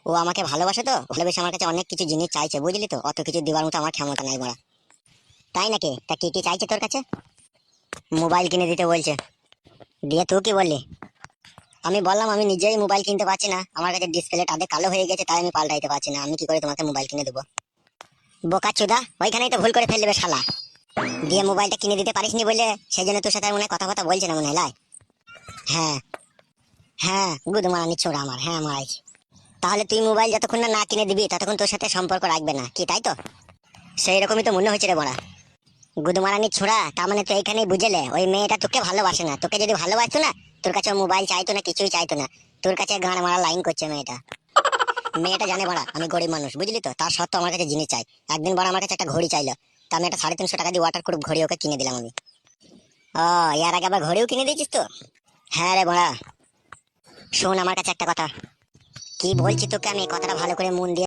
ও আমাকে ভালোবাসে, তো ভালোবেসে আমার কাছে অনেক কিছু জিনিস চাইছে, বুঝলি তো? অত কিছু দেওয়ার মতো আমার ক্ষমতা নাই বড়া। তাই নাকি? তা কি কি চাইছে তোর কাছে? মোবাইল কিনে দিতে বলছে। দিয়ে তুই কি বললি? আমি বললাম আমি নিজেই মোবাইল কিনতে পারছি না, আমার কাছে ডিসপ্লেটা আধে কালো হয়ে গেছে, তাই আমি পাল্টাইতে পারছি না, আমি কি করে তোমাকে মোবাইল কিনে দেবো? বোকা চোদা, ওইখানেই তো ভুল করে ফেলবে শালা। দিয়ে মোবাইলটা কিনে দিতে পারিসনি বলে সেই জন্য তোর সাথে আর মনে হয় কথা কথা বলছে না মনে হয়, লাই? হ্যাঁ। হ্যাঁ, গুদ মারানি ছোড়া আমার, হ্যাঁ মারাইছি। তাহলে তুই মোবাইল যতক্ষণ না না কিনে দিবি ততক্ষণ তোর সাথে সম্পর্ক রাখবে না, কি তাই তো? সেই রকমই তো মনে হচ্ছে রে বড়া। গুদমারানি ছোড়া, তার মানে তো এইখানেই বুঝেলে ওই মেয়েটা তোকে ভালোবাসে না। তোকে যদি ভালোবাসতো না, তোর কাছে মোবাইল চাইতো না, কিছুই চাইতো না। তোর কাছে গাঁড় মারা লাইন করছে মেয়েটা। মেয়েটা জানে বড়া আমি গরিব মানুষ, বুঝলি তো? তার সত্ত্বেও আমার কাছে জিনিস চাই। একদিন বড় আমার কাছে একটা ঘড়ি চাইলো, তা আমি একটা 350 টাকা দিয়ে ওয়াটার প্রুফ ঘড়ি ওকে কিনে দিলাম আমি। ও, এর আগে আবার ঘড়িও কিনে দিয়েছিস তো? হ্যাঁ রে বড়া। শোন আমার কাছে একটা কথা। কি বলছি তোকে, আমি কথাটা ভালো করে মন দিয়ে